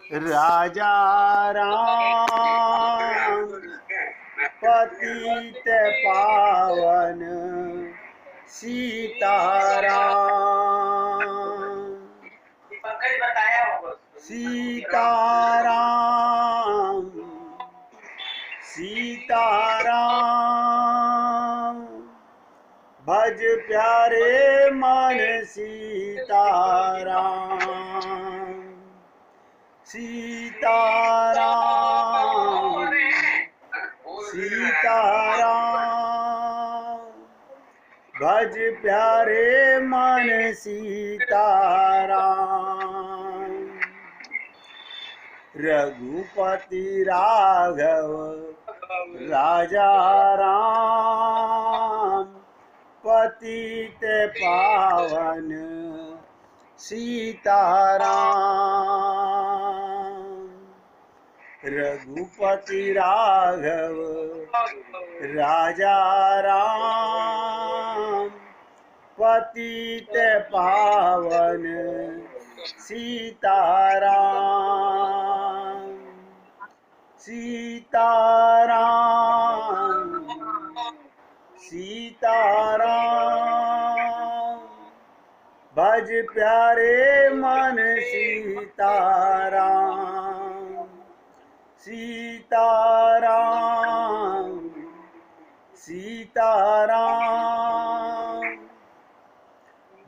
राजा राम पतित पावन सीताराम सीताराम सीताराम भज प्यारे मन सीताराम सीताराम सीताराम भज प्यारे मन सीताराम रघुपति राघव राजा राम पतित पावन सीताराम रघुपति राघव राजा राम पतित पावन सीताराम सीताराम सीताराम भज प्यारे मन सीताराम सीताराम सीताराम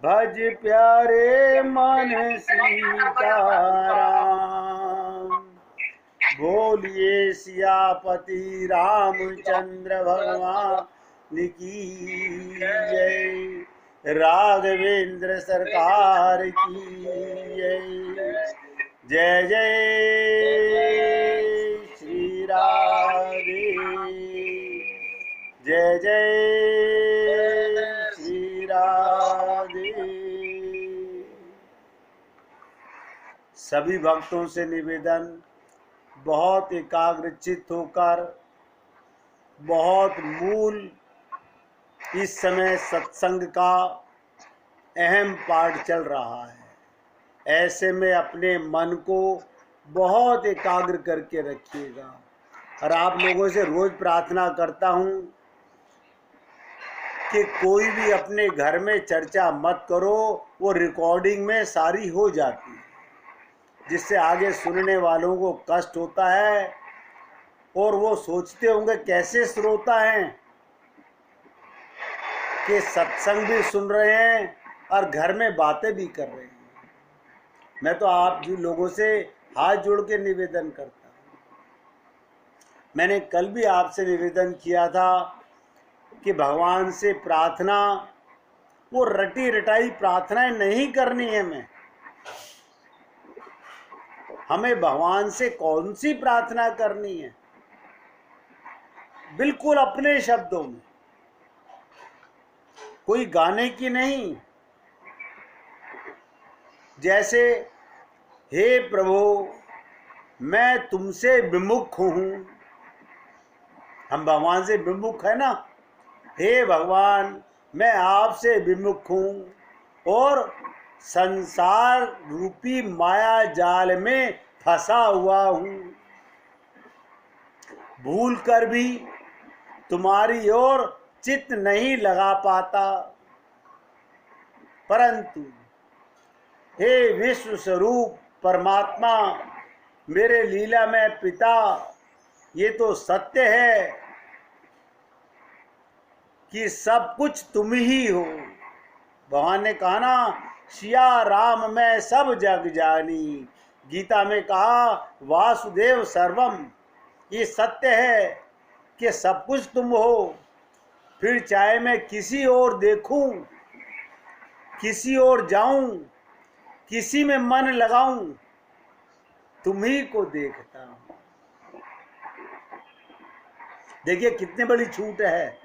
भज प्यारे मन सीताराम बोलिए सियापति रामचंद्र भगवान की जय राघवेंद्र सरकार की जय जय श्री राधे जय जय श्री राधे। सभी भक्तों से निवेदन, बहुत एकाग्रचित्त होकर, बहुत मूल इस समय सत्संग का अहम पाठ चल रहा है। ऐसे में अपने मन को बहुत एकाग्र करके रखिएगा। और आप लोगों से रोज प्रार्थना करता हूँ कि कोई भी अपने घर में चर्चा मत करो, वो रिकॉर्डिंग में सारी हो जाती है, जिससे आगे सुनने वालों को कष्ट होता है और वो सोचते होंगे कैसे श्रोता हैं कि सत्संग भी सुन रहे हैं और घर में बातें भी कर रहे हैं। मैं तो आप जी लोगों से हाथ जोड़ के निवेदन करता हूँ। मैंने कल भी आपसे निवेदन किया था कि भगवान से प्रार्थना, वो रटी रटाई प्रार्थनाएं नहीं करनी है। हमें भगवान से कौन सी प्रार्थना करनी है? बिल्कुल अपने शब्दों में, कोई गाने की नहीं। जैसे हे प्रभु मैं तुमसे विमुख हूँ, हम भगवान से विमुख है ना। हे भगवान मैं आपसे विमुख हूँ और संसार रूपी माया जाल में फंसा हुआ हूँ, भूल कर भी तुम्हारी ओर चित्त नहीं लगा पाता। परंतु हे विश्व स्वरूप परमात्मा, मेरे लीला में पिता, ये तो सत्य है कि सब कुछ तुम ही हो। भगवान ने कहा ना, सिया राम मैं सब जग जानी। गीता में कहा वासुदेव सर्वम। ये सत्य है कि सब कुछ तुम हो। फिर चाहे मैं किसी ओर देखूं, किसी ओर जाऊं, किसी में मन लगाऊं, तुम ही को देखता हूं। देखिए कितनी बड़ी छूट है।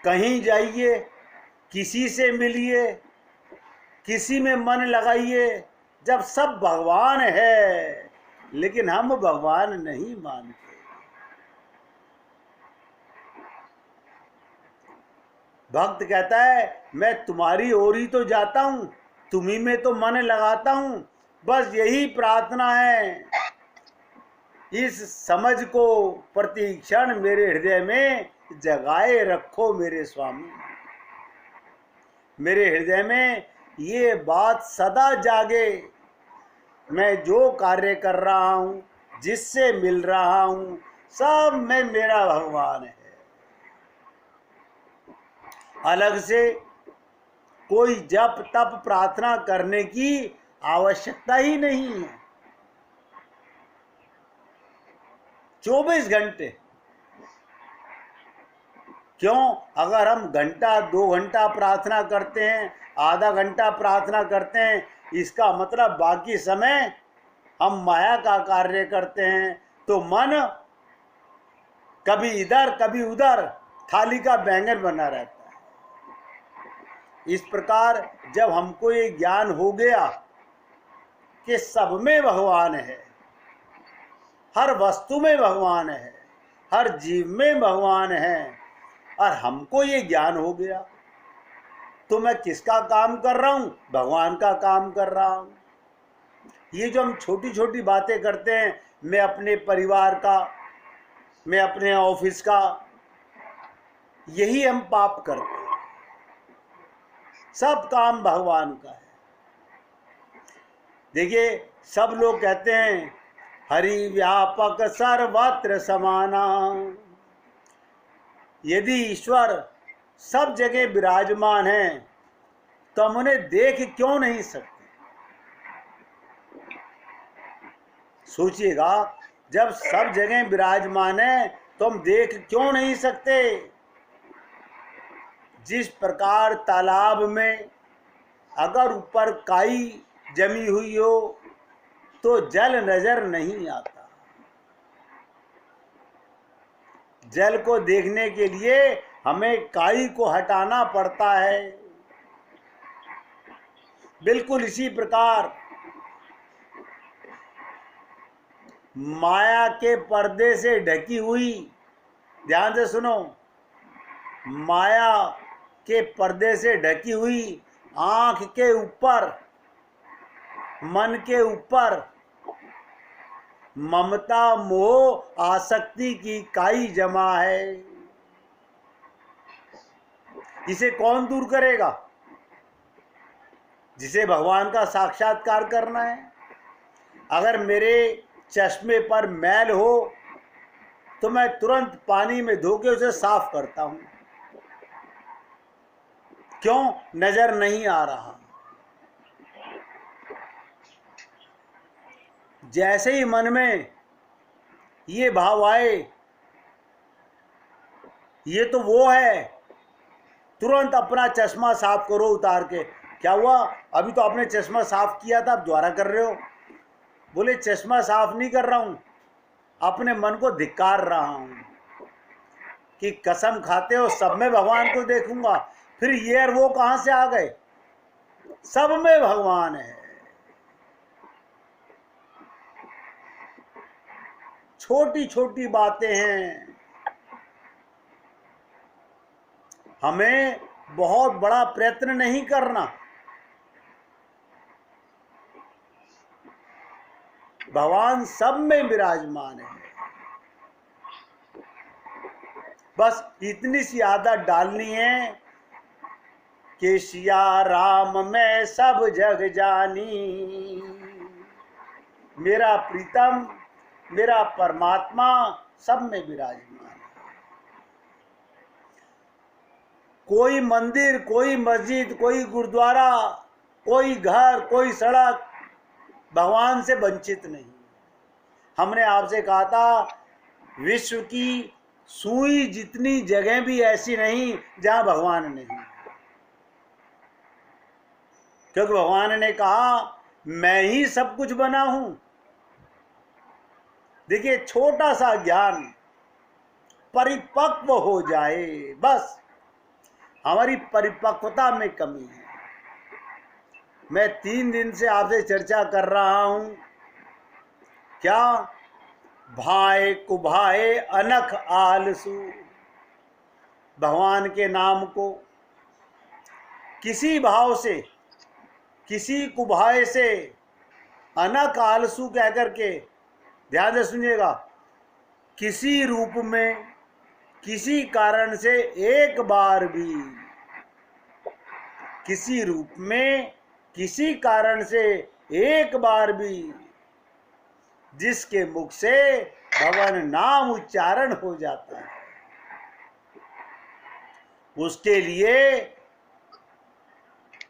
कहीं जाइए, किसी से मिलिए, किसी में मन लगाइए, जब सब भगवान है, लेकिन हम भगवान नहीं मानते। भक्त कहता है मैं तुम्हारी ओर ही तो जाता हूं, तुम्ही में तो मन लगाता हूं, बस यही प्रार्थना है। इस समझ को प्रति क्षण मेरे हृदय में जगाए रखो मेरे स्वामी। मेरे हृदय में ये बात सदा जागे, मैं जो कार्य कर रहा हूँ, जिससे मिल रहा हूँ, सब में मेरा भगवान है। अलग से कोई जप तप प्रार्थना करने की आवश्यकता ही नहीं है। 24 घंटे क्यों? अगर हम घंटा 2 घंटा प्रार्थना करते हैं, आधा घंटा प्रार्थना करते हैं, इसका मतलब बाकी समय हम माया का कार्य करते हैं, तो मन कभी इधर कभी उधर थाली का बैंगन बना रहता है। इस प्रकार जब हमको ये ज्ञान हो गया कि सब में भगवान है, हर वस्तु में भगवान है, हर जीव में भगवान है, और हमको ये ज्ञान हो गया, तो मैं किसका काम कर रहा हूँ? भगवान का काम कर रहा हूँ। ये जो हम छोटी छोटी बातें करते हैं, मैं अपने परिवार का, मैं अपने ऑफिस का, यही हम पाप करते हैं। सब काम भगवान का है। देखिए, सब लोग कहते हैं हरि व्यापक सर्वत्र समाना। यदि ईश्वर सब जगह विराजमान है तो हम उन्हें देख क्यों नहीं सकते? सोचिएगा, जब सब जगह विराजमान है तो हम देख क्यों नहीं सकते? जिस प्रकार तालाब में अगर ऊपर काई जमी हुई हो तो जल नजर नहीं आता। जल को देखने के लिए हमें काई को हटाना पड़ता है। बिल्कुल इसी प्रकार माया के पर्दे से ढकी हुई, ध्यान से सुनो, माया के पर्दे से ढकी हुई आंख के ऊपर, मन के ऊपर ममता मोह आसक्ति की काई जमा है। इसे कौन दूर करेगा? जिसे भगवान का साक्षात्कार करना है। अगर मेरे चश्मे पर मैल हो तो मैं तुरंत पानी में धो के उसे साफ करता हूं। क्यों? नजर नहीं आ रहा। जैसे ही मन में ये भाव आए, ये तो वो है, तुरंत अपना चश्मा साफ करो उतार के। क्या हुआ? अभी तो आपने चश्मा साफ किया था, अब दोबारा कर रहे हो। बोले चश्मा साफ नहीं कर रहा हूं, अपने मन को धिक्कार रहा हूं कि कसम खाते हो सब में भगवान को देखूंगा। फिर ये और वो कहां से आ गए? सब में भगवान है। छोटी छोटी बातें हैं, हमें बहुत बड़ा प्रयत्न नहीं करना। भगवान सब में विराजमान है। बस इतनी सी आदत डालनी है कि सिया राम मैं सब जग जानी। मेरा प्रीतम, मेरा परमात्मा सब में विराजमान है। कोई मंदिर, कोई मस्जिद, कोई गुरुद्वारा, कोई घर, कोई सड़क भगवान से वंचित नहीं। हमने आपसे कहा था, विश्व की सुई जितनी जगह भी ऐसी नहीं जहां भगवान नहीं। क्योंकि भगवान ने कहा मैं ही सब कुछ बना हूं। देखिए, छोटा सा ज्ञान परिपक्व हो जाए, बस हमारी परिपक्वता में कमी है। मैं 3 दिन से आपसे चर्चा कर रहा हूं, क्या? भाए कुभाए अनख आलसू। भगवान के नाम को किसी भाव से, किसी कुभाए से, अनख आलसू कह करके ध्यान से सुनिएगा, किसी रूप में किसी कारण से एक बार भी, किसी रूप में किसी कारण से एक बार भी जिसके मुख से भगवान नाम उच्चारण हो जाता है, उसके लिए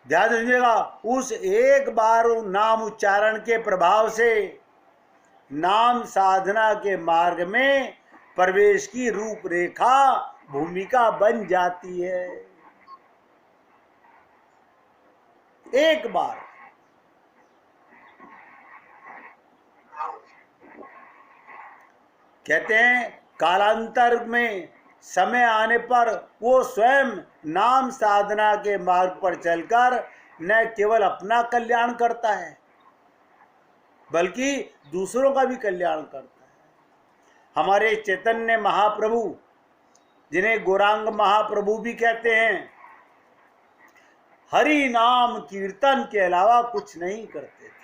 ध्यान रखिएगा, उस एक बार नाम उच्चारण के प्रभाव से नाम साधना के मार्ग में प्रवेश की रूपरेखा भूमिका बन जाती है। एक बार कहते हैं कालांतर में समय आने पर वो स्वयं नाम साधना के मार्ग पर चलकर न केवल अपना कल्याण करता है बल्कि दूसरों का भी कल्याण करता है। हमारे चैतन्य महाप्रभु, जिन्हें गौरांग महाप्रभु भी कहते हैं, हरि नाम कीर्तन के अलावा कुछ नहीं करते थे।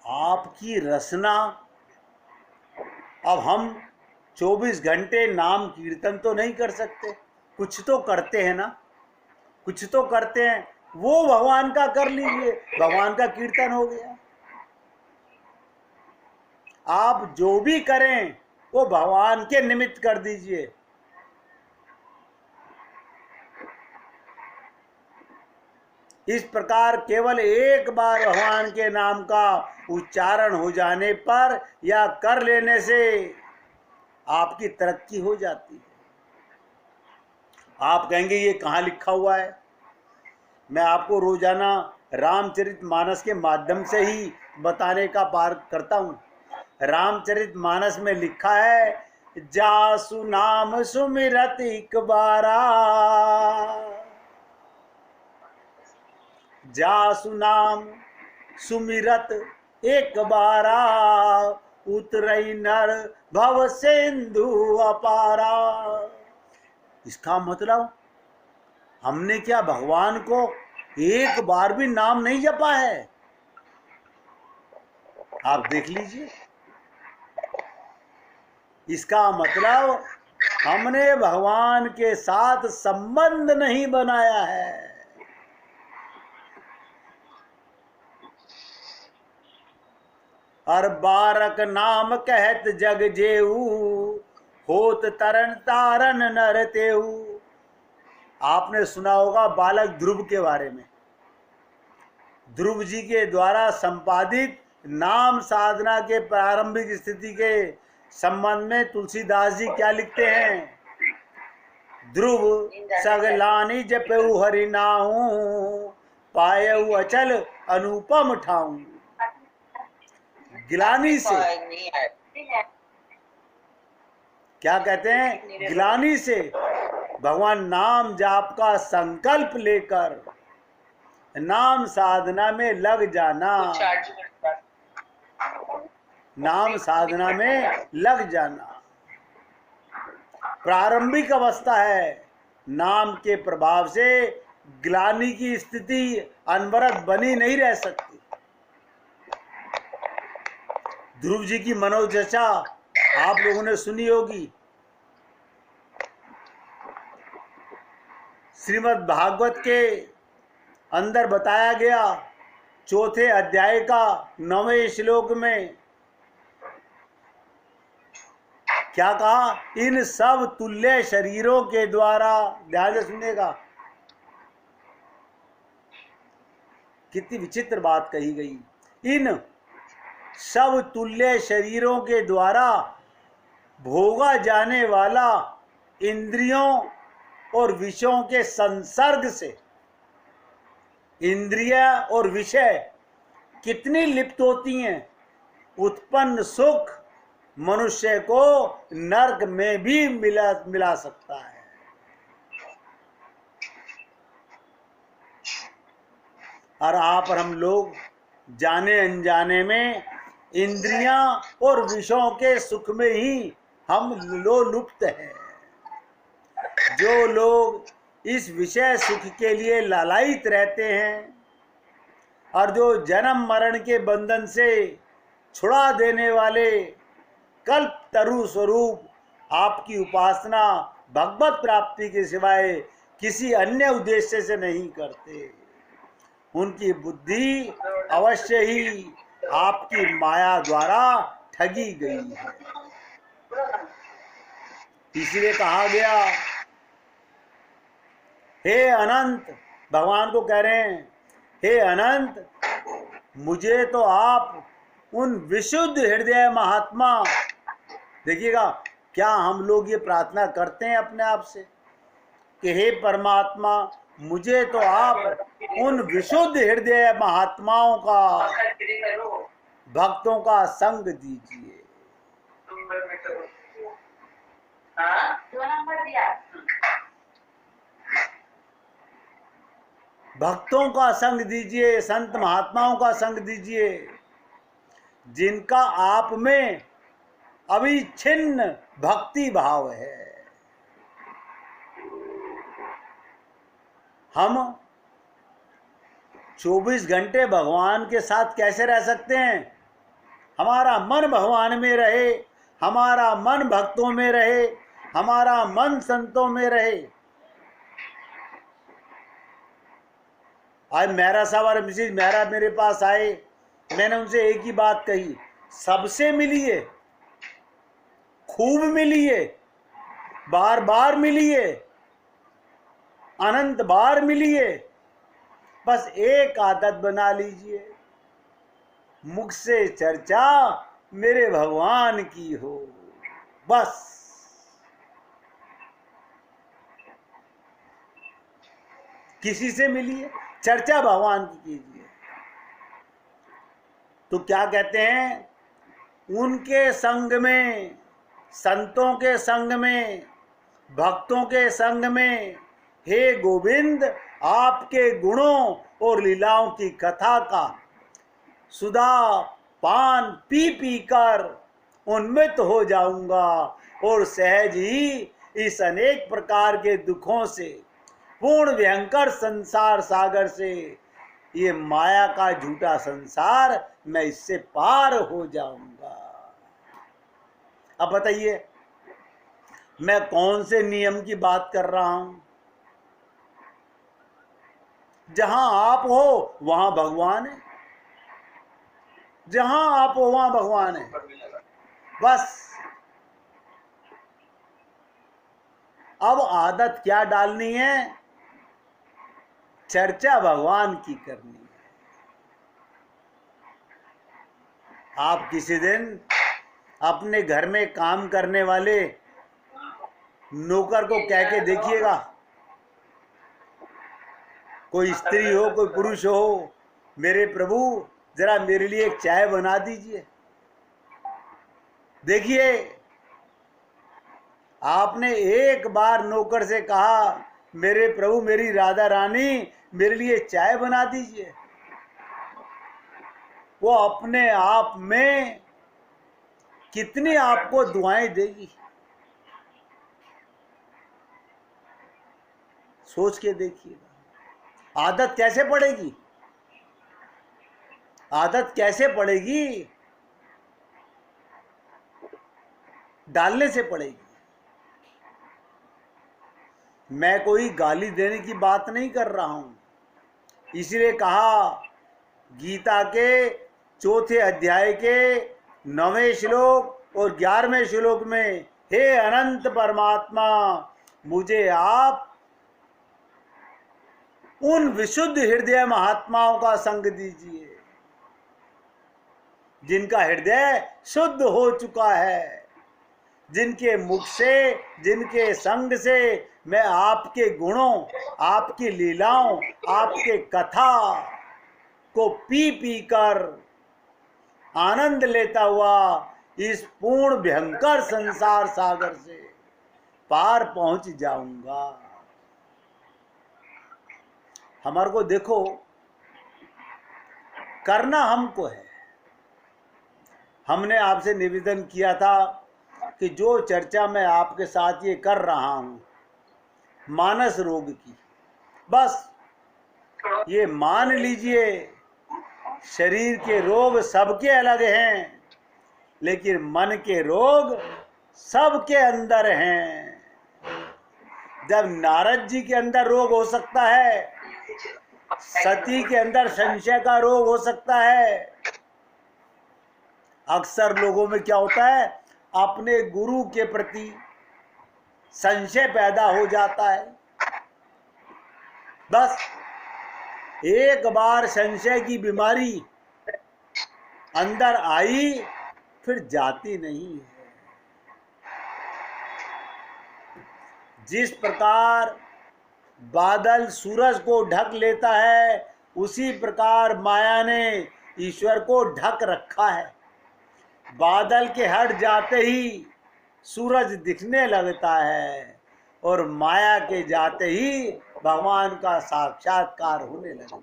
आपकी रसना, अब हम 24 घंटे नाम कीर्तन तो नहीं कर सकते, कुछ तो करते हैं ना, कुछ तो करते हैं, वो भगवान का कर लीजिए, भगवान का कीर्तन हो गया। आप जो भी करें वो भगवान के निमित्त कर दीजिए। इस प्रकार केवल एक बार भगवान के नाम का उच्चारण हो जाने पर या कर लेने से आपकी तरक्की हो जाती है। आप कहेंगे ये कहाँ लिखा हुआ है? मैं आपको रोजाना रामचरितमानस के माध्यम से ही बताने का प्रयास करता हूँ। रामचरितमानस में लिखा है, जासु नाम सुमिरत एक बारा, जासु नाम सुमिरत एक बारा, उतरई नर भव सिंधु अपारा। इसका मतलब हमने क्या भगवान को एक बार भी नाम नहीं जपा है? आप देख लीजिए, इसका मतलब हमने भगवान के साथ संबंध नहीं बनाया है। और बारक नाम कहत जग जेऊ, होत तरन तारन नर तेऊ। आपने सुना होगा बालक ध्रुव के बारे में। ध्रुव जी के द्वारा संपादित नाम साधना के प्रारंभिक स्थिति के संबंध में तुलसीदास जी क्या लिखते हैं? ध्रुव सगलानी जपेऊ हरि नाहू, पायऊ अचल अनुपम ठाऊ। गिलानी से, क्या कहते हैं? गिलानी से भगवान नाम जाप का संकल्प लेकर नाम साधना में लग जाना, नाम साधना में लग जाना प्रारंभिक अवस्था है। नाम के प्रभाव से ग्लानि की स्थिति अनवरत बनी नहीं रह सकती। ध्रुव जी की मनोदशा आप लोगों ने सुनी होगी। श्रीमद् भागवत के अंदर बताया गया 4थे अध्याय का 9वें श्लोक में क्या कहा? इन सब तुल्य शरीरों के द्वारा, ध्यान से सुनिएगा, कितनी विचित्र बात कही गई। इन सब तुल्य शरीरों के द्वारा भोगा जाने वाला इंद्रियों और विषयों के संसर्ग से, इंद्रिय और विषय कितनी लिप्त होती हैं। उत्पन्न सुख मनुष्य को नरक में भी मिला सकता है। और आप और हम लोग जाने अनजाने में इंद्रियां और विषयों के सुख में ही हम लुप्त हैं। जो लोग इस विषय सुख के लिए लालायित रहते हैं और जो जन्म मरण के बंधन से छुड़ा देने वाले कल्प तरु स्वरूप आपकी उपासना भगवत प्राप्ति के सिवाय किसी अन्य उद्देश्य से नहीं करते, उनकी बुद्धि अवश्य ही आपकी माया द्वारा ठगी गई है। इसलिए कहा गया, हे अनंत, भगवान को कह रहे हैं, हे अनंत, मुझे तो आप उन विशुद्ध हृदय महात्मा, देखिएगा क्या हम लोग ये प्रार्थना करते हैं अपने आप से कि हे परमात्मा, मुझे तो आप उन विशुद्ध हृदय महात्माओं का, भक्तों का संग दीजिए। भक्तों का संग दीजिए, संत महात्माओं का संग दीजिए, जिनका आप में अविच्छिन्न भक्ति भाव है। हम 24 घंटे भगवान के साथ कैसे रह सकते हैं? हमारा मन भगवान में रहे, हमारा मन भक्तों में रहे, हमारा मन संतों में रहे। आज मेहरा साहब और मिसेज मेहरा मेरे पास आए, मैंने उनसे एक ही बात कही, सबसे मिलिए, खूब मिलिए, बार बार मिलिए, अनंत बार मिलिए, बस एक आदत बना लीजिए, मुख से चर्चा मेरे भगवान की हो, बस। किसी से मिलिए, चर्चा भगवान की कीजिए। तो क्या कहते हैं, उनके संग में, संतों के संग में, भक्तों के संग में, हे गोविंद, आपके गुणों और लीलाओं की कथा का सुधा पान पी पी कर उन्मित हो जाऊंगा और सहज ही इस अनेक प्रकार के दुखों से, पूर्ण भयंकर संसार सागर से, ये माया का झूठा संसार, मैं इससे पार हो जाऊंगा। अब बताइए, मैं कौन से नियम की बात कर रहा हूं? जहां आप हो वहां भगवान है, जहां आप हो वहां भगवान है, बस। अब आदत क्या डालनी है? चर्चा भगवान की करनी है। आप किसी दिन अपने घर में काम करने वाले नौकर को कह के देखिएगा, कोई स्त्री हो कोई पुरुष हो, मेरे प्रभु जरा मेरे लिए एक चाय बना दीजिए। देखिए, आपने एक बार नौकर से कहा, मेरे प्रभु मेरी राधा रानी मेरे लिए चाय बना दीजिए, वो अपने आप में कितनी आपको दुआएं देगी, सोच के देखिएगा। आदत कैसे पड़ेगी? आदत कैसे पड़ेगी? डालने से पड़ेगी। मैं कोई गाली देने की बात नहीं कर रहा हूं। इसलिए कहा, गीता के 4थे अध्याय के 9वें श्लोक और 11वें श्लोक में, हे अनंत परमात्मा, मुझे आप उन विशुद्ध हृदय महात्माओं का संग दीजिए, जिनका हृदय शुद्ध हो चुका है, जिनके मुख से, जिनके संग से मैं आपके गुणों, आपकी लीलाओं, आपके कथा को पी पी कर आनंद लेता हुआ इस पूर्ण भयंकर संसार सागर से पार पहुंच जाऊंगा। हमारे को देखो, करना हमको है। हमने आपसे निवेदन किया था कि जो चर्चा मैं आपके साथ ये कर रहा हूं, मानस रोग की। बस ये मान लीजिए, शरीर के रोग सबके अलग हैं, लेकिन मन के रोग सबके अंदर हैं। जब नारद जी के अंदर रोग हो सकता है, सती के अंदर संशय का रोग हो सकता है। अक्सर लोगों में क्या होता है, अपने गुरु के प्रति संशय पैदा हो जाता है। बस एक बार संशय की बीमारी अंदर आई, फिर जाती नहीं है। जिस प्रकार बादल सूरज को ढक लेता है, उसी प्रकार माया ने ईश्वर को ढक रखा है। बादल के हट जाते ही सूरज दिखने लगता है, और माया के जाते ही भगवान का साक्षात्कार होने लगता है।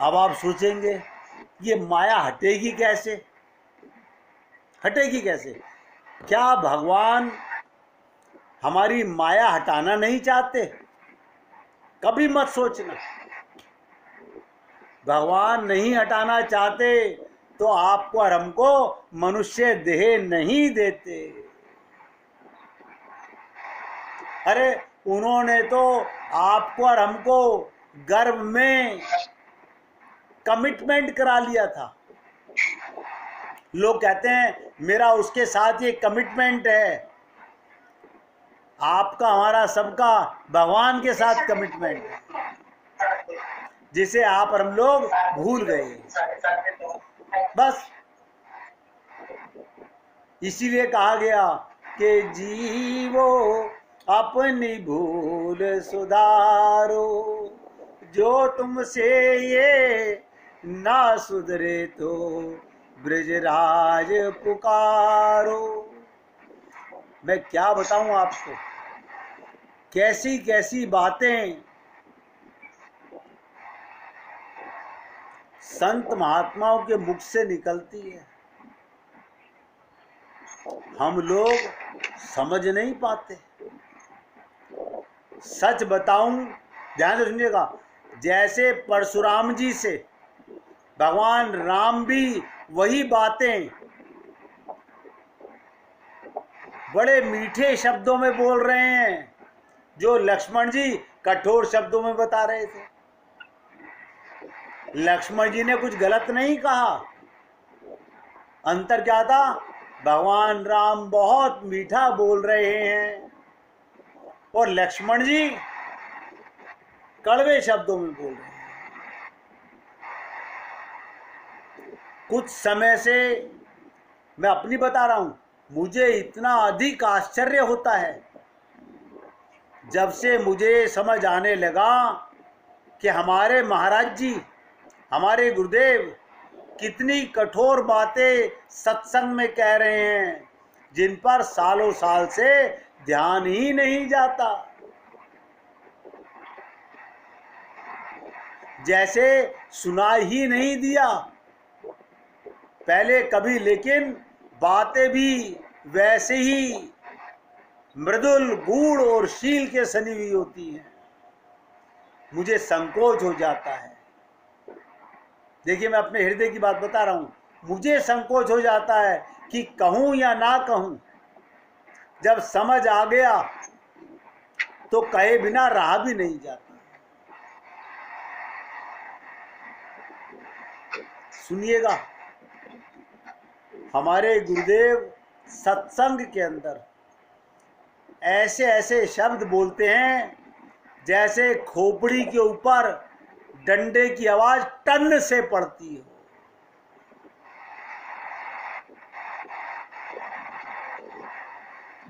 अब आप सोचेंगे, ये माया हटेगी कैसे? हटेगी कैसे? क्या भगवान हमारी माया हटाना नहीं चाहते? कभी मत सोचना। भगवान नहीं हटाना चाहते तो आपको और हमको मनुष्य देह नहीं देते। अरे उन्होंने तो आपको और हमको गर्भ में कमिटमेंट करा लिया था। लोग कहते हैं मेरा उसके साथ ये कमिटमेंट है। आपका हमारा सबका भगवान के साथ कमिटमेंट है, जिसे आप और हम लोग भूल गए। बस इसीलिए कहा गया कि जीवो अपनी भूल सुधारो, जो तुमसे ये ना सुधरे तो ब्रजराज पुकारो। मैं क्या बताऊं आपको, कैसी कैसी बातें संत महात्माओं के मुख से निकलती है, हम लोग समझ नहीं पाते। सच बताऊं, ध्यान से सुनिएगा, जैसे परशुराम जी से भगवान राम भी वही बातें बड़े मीठे शब्दों में बोल रहे हैं जो लक्ष्मण जी कठोर शब्दों में बता रहे थे। लक्ष्मण जी ने कुछ गलत नहीं कहा। अंतर क्या था? भगवान राम बहुत मीठा बोल रहे हैं और लक्ष्मण जी कड़वे शब्दों में बोल रहे हैं। कुछ समय से मैं अपनी बता रहा हूं, मुझे इतना अधिक आश्चर्य होता है जब से मुझे समझ आने लगा कि हमारे महाराज जी, हमारे गुरुदेव कितनी कठोर बातें सत्संग में कह रहे हैं, जिन पर सालों साल से ध्यान ही नहीं जाता। जैसे सुना ही नहीं दिया पहले कभी, लेकिन बातें भी वैसे ही मृदुल, गूढ़ और शील के सनी हुई होती हैं। मुझे संकोच हो जाता है। देखिए, मैं अपने हृदय की बात बता रहा हूं, मुझे संकोच हो जाता है कि कहूं या ना कहूं। जब समझ आ गया तो कहे बिना रहा भी नहीं जाता। सुनिएगा, हमारे गुरुदेव सत्संग के अंदर ऐसे ऐसे शब्द बोलते हैं जैसे खोपड़ी के ऊपर डंडे की आवाज टन से पड़ती हो।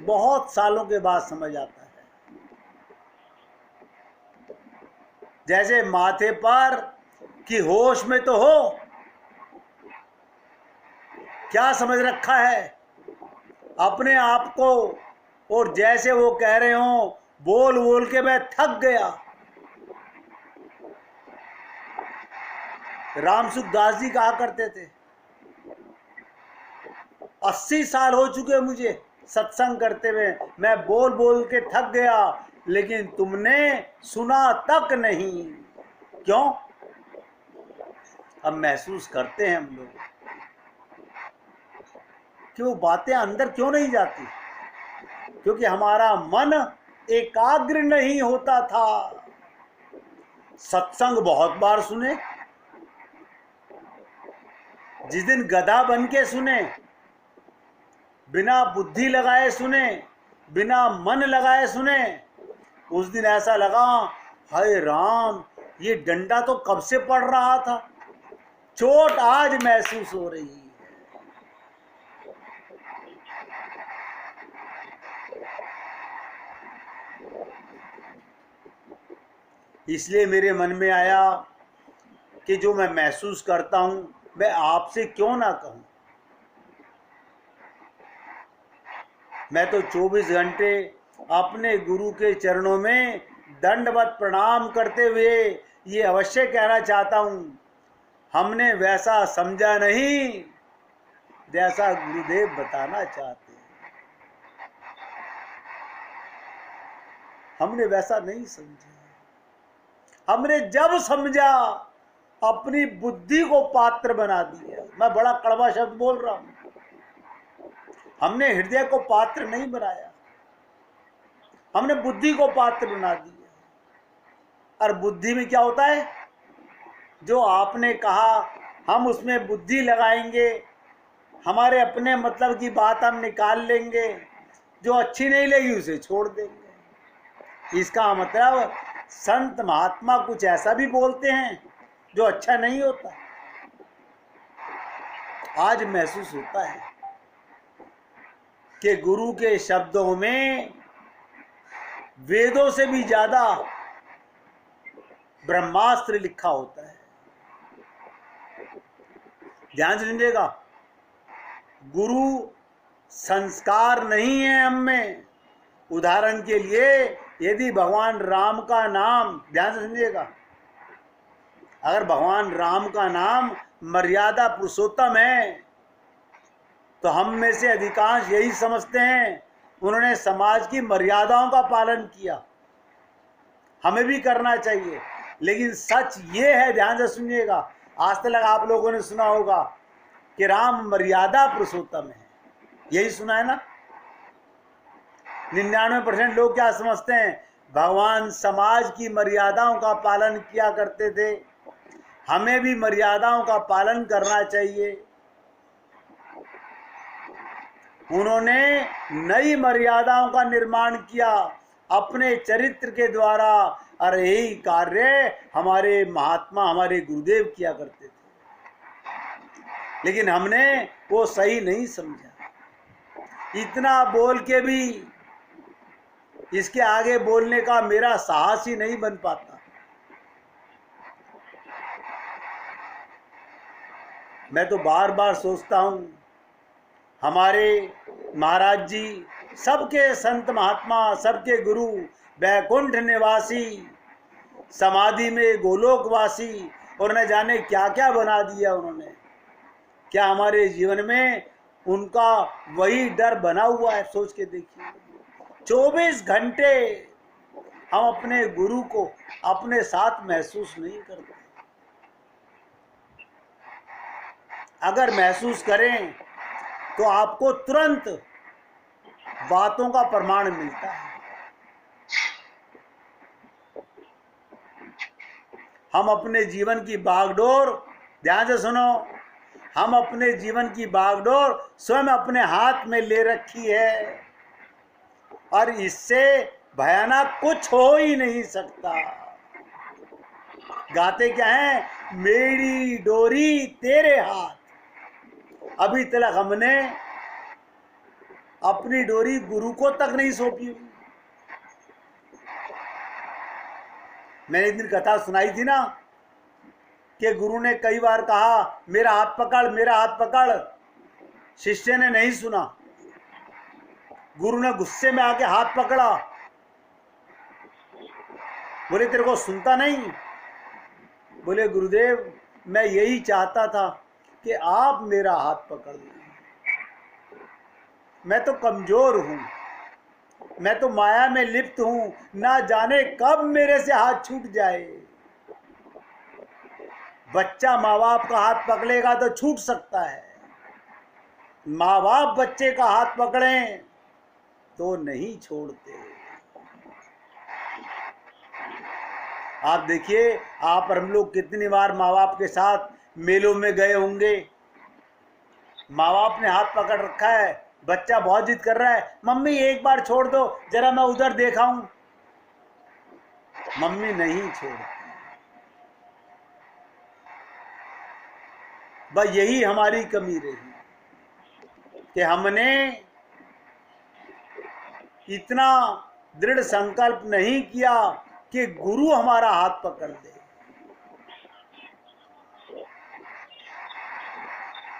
बहुत सालों के बाद समझ आता है। जैसे माथे पर कि होश में तो हो, क्या समझ रखा है अपने आप को, और जैसे वो कह रहे हो बोल बोल के मैं थक गया। रामसुख दास जी कहा करते थे, 80 साल हो चुके मुझे सत्संग करते हुए, मैं बोल बोल के थक गया, लेकिन तुमने सुना तक नहीं। क्यों? अब महसूस करते हैं हम लोग कि वो बातें अंदर क्यों नहीं जाती, क्योंकि हमारा मन एकाग्र नहीं होता था। सत्संग बहुत बार सुने, जिस दिन गधा बन के सुने, बिना बुद्धि लगाए सुने, बिना मन लगाए सुने, उस दिन ऐसा लगा हाय राम, ये डंडा तो कब से पड़ रहा था, चोट आज महसूस हो रही है। इसलिए मेरे मन में आया कि जो मैं महसूस करता हूं मैं आपसे क्यों ना कहूं। मैं तो 24 घंटे अपने गुरु के चरणों में दंडवत प्रणाम करते हुए ये अवश्य कहना चाहता हूं, हमने वैसा समझा नहीं जैसा गुरुदेव बताना चाहते हैं। हमने वैसा नहीं समझा। हमने जब समझा अपनी बुद्धि को पात्र बना दिया। मैं बड़ा कड़वा शब्द बोल रहा हूं, हमने हृदय को पात्र नहीं बनाया, हमने बुद्धि को पात्र बना दिया। और बुद्धि में क्या होता है, जो आपने कहा हम उसमें बुद्धि लगाएंगे, हमारे अपने मतलब की बात हम निकाल लेंगे, जो अच्छी नहीं लगी उसे छोड़ देंगे। इसका मतलब संत महात्मा कुछ ऐसा भी बोलते हैं जो अच्छा नहीं होता। आज महसूस होता है कि गुरु के शब्दों में वेदों से भी ज्यादा ब्रह्मास्त्र लिखा होता है। ध्यान से लीजिएगा, गुरु संस्कार नहीं है हम में। उदाहरण के लिए यदि भगवान राम का नाम, ध्यान से समझिएगा, अगर भगवान राम का नाम मर्यादा पुरुषोत्तम है तो हम में से अधिकांश यही समझते हैं उन्होंने समाज की मर्यादाओं का पालन किया, हमें भी करना चाहिए। लेकिन सच ये है, ध्यान से सुनिएगा, आज तक आप लोगों ने सुना होगा कि राम मर्यादा पुरुषोत्तम है, यही सुना है ना। 99% लोग क्या समझते हैं, भगवान समाज की मर्यादाओं का पालन किया करते थे, हमें भी मर्यादाओं का पालन करना चाहिए। उन्होंने नई मर्यादाओं का निर्माण किया अपने चरित्र के द्वारा, और यही कार्य हमारे महात्मा, हमारे गुरुदेव किया करते थे। लेकिन हमने वो सही नहीं समझा। इतना बोल के भी इसके आगे बोलने का मेरा साहस ही नहीं बन पाता। मैं तो बार बार सोचता हूं, हमारे महाराज जी सबके संत महात्मा, सबके गुरु, वैकुंठ निवासी, समाधि में गोलोकवासी, और न जाने क्या क्या बना दिया उन्होंने। क्या हमारे जीवन में उनका वही डर बना हुआ है? सोच के देखिए, 24 घंटे हम अपने गुरु को अपने साथ महसूस नहीं करते। अगर महसूस करें तो आपको तुरंत बातों का प्रमाण मिलता है। हम अपने जीवन की बागडोर, ध्यान से सुनो, हम अपने जीवन की बागडोर स्वयं अपने हाथ में ले रखी है, और इससे भयानक कुछ हो ही नहीं सकता। गाते क्या है, मेरी डोरी तेरे हाथ। अभी तक हमने अपनी डोरी गुरु को तक नहीं सौंपी। मैंने एक दिन कथा सुनाई थी ना कि गुरु ने कई बार कहा मेरा हाथ पकड़, मेरा हाथ पकड़। शिष्य ने नहीं सुना, गुरु ने गुस्से में आके हाथ पकड़ा। बोले तेरे को सुनता नहीं? बोले गुरुदेव मैं यही चाहता था कि आप मेरा हाथ पकड़ लें। मैं तो कमजोर हूं, मैं तो माया में लिप्त हूं, ना जाने कब मेरे से हाथ छूट जाए। बच्चा माँ बाप का हाथ पकड़ेगा तो छूट सकता है, माँ बाप बच्चे का हाथ पकड़ें तो नहीं छोड़ते। आप देखिए, आप और हम लोग कितनी बार माँ बाप के साथ मेलों में गए होंगे, माँ बाप ने हाथ पकड़ रखा है, बच्चा बहुत जिद कर रहा है, मम्मी एक बार छोड़ दो, जरा मैं उधर देखा हूं, मम्मी नहीं छोड़ती। बस यही हमारी कमी रही कि हमने इतना दृढ़ संकल्प नहीं किया कि गुरु हमारा हाथ पकड़ दे।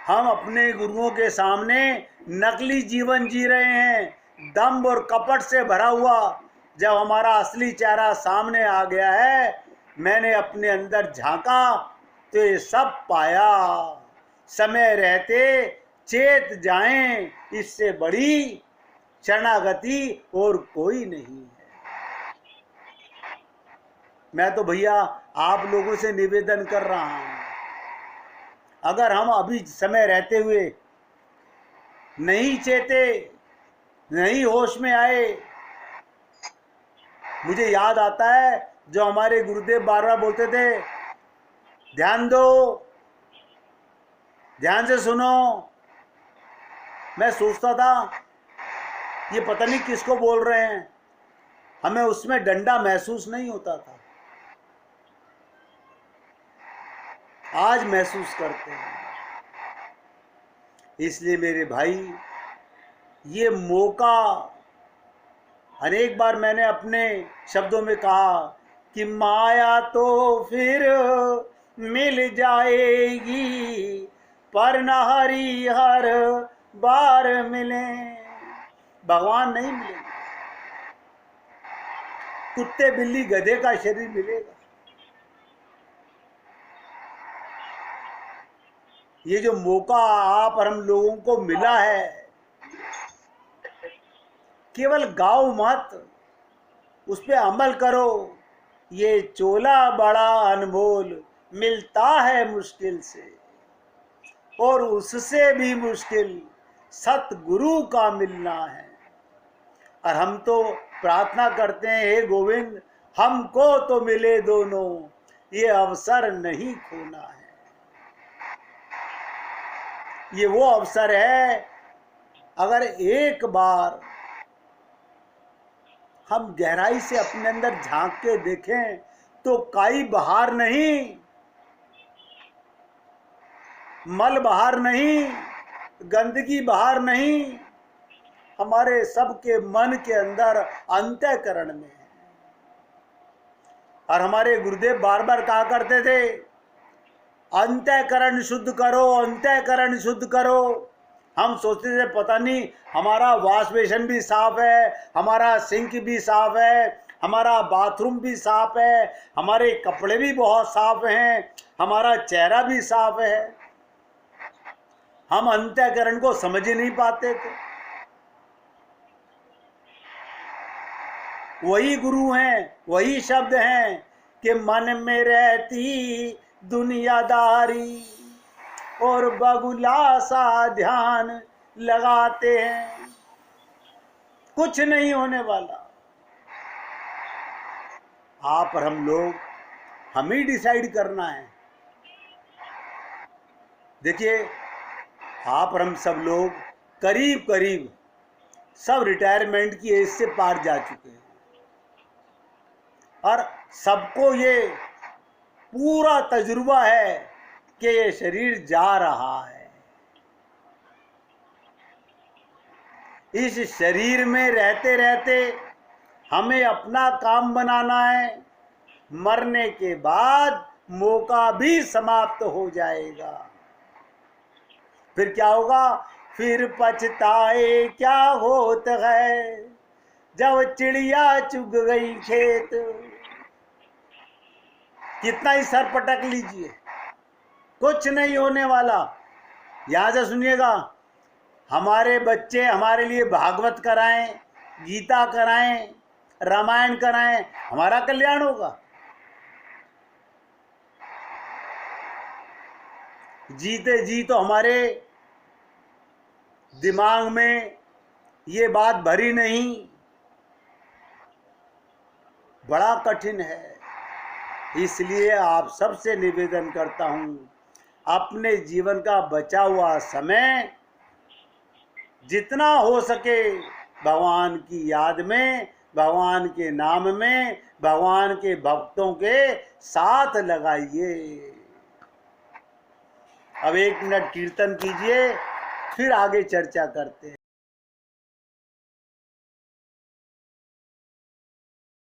हम अपने गुरुओं के सामने नकली जीवन जी रहे हैं, दम्भ और कपट से भरा हुआ। जब हमारा असली चेहरा सामने आ गया है, मैंने अपने अंदर झांका तो ये सब पाया। समय रहते चेत जाएं, इससे बड़ी शरणागति और कोई नहीं है। मैं तो भैया आप लोगों से निवेदन कर रहा हूं, अगर हम अभी समय रहते हुए नहीं चेते, नहीं होश में आए। मुझे याद आता है जो हमारे गुरुदेव बार बार बोलते थे, ध्यान दो, ध्यान से सुनो। मैं सोचता था ये पता नहीं किसको बोल रहे हैं, हमें उसमें डंडा महसूस नहीं होता था, आज महसूस करते हैं। इसलिए मेरे भाई, ये मौका, अनेक बार मैंने अपने शब्दों में कहा कि माया तो फिर मिल जाएगी, पर न हरि हर बार मिले। भगवान नहीं मिलेंगे, कुत्ते बिल्ली गधे का शरीर मिलेगा। ये जो मौका आप और हम लोगों को मिला है, केवल गाओ मत, उस पर अमल करो। ये चोला बड़ा अनमोल, मिलता है मुश्किल से, और उससे भी मुश्किल सतगुरु का मिलना है। और हम तो प्रार्थना करते हैं, हे गोविंद हमको तो मिले दोनों, ये अवसर नहीं खोना है। ये वो अवसर है, अगर एक बार हम गहराई से अपने अंदर झांक के देखें तो काई बाहर नहीं, मल बाहर नहीं, गंदगी बाहर नहीं, हमारे सबके मन के अंदर अंतःकरण में है। और हमारे गुरुदेव बार बार कहा करते थे, अंतःकरण शुद्ध करो, अंतःकरण शुद्ध करो। हम सोचते थे पता नहीं हमारा वॉश बेसिन भी साफ है, हमारा सिंक भी साफ है, हमारा बाथरूम भी साफ है, हमारे कपड़े भी बहुत साफ हैं, हमारा चेहरा भी साफ है। हम अंतःकरण को समझ ही नहीं पाते थे। वही गुरु हैं, वही शब्द हैं कि मन में रहती दुनियादारी और बगुला सा ध्यान लगाते हैं, कुछ नहीं होने वाला। आप और हम लोग, हम ही डिसाइड करना है। देखिए, आप और हम सब लोग करीब करीब सब रिटायरमेंट की एज से पार जा चुके हैं, और सबको ये पूरा तजुर्बा है कि ये शरीर जा रहा है। इस शरीर में रहते रहते हमें अपना काम बनाना है। मरने के बाद मौका भी समाप्त हो जाएगा। फिर क्या होगा? फिर पछताए क्या होत है, जब चिड़िया चुग गई खेत। कितना ही सर पटक लीजिए, कुछ नहीं होने वाला। यहां से सुनिएगा, हमारे बच्चे हमारे लिए भागवत कराएं, गीता कराएं, रामायण कराएं, हमारा कल्याण होगा। जीते जी तो हमारे दिमाग में ये बात भरी नहीं, बड़ा कठिन है। इसलिए आप सबसे निवेदन करता हूं, अपने जीवन का बचा हुआ समय जितना हो सके भगवान की याद में, भगवान के नाम में, भगवान के भक्तों के साथ लगाइए। अब 1 मिनट कीर्तन कीजिए, फिर आगे चर्चा करते हैं।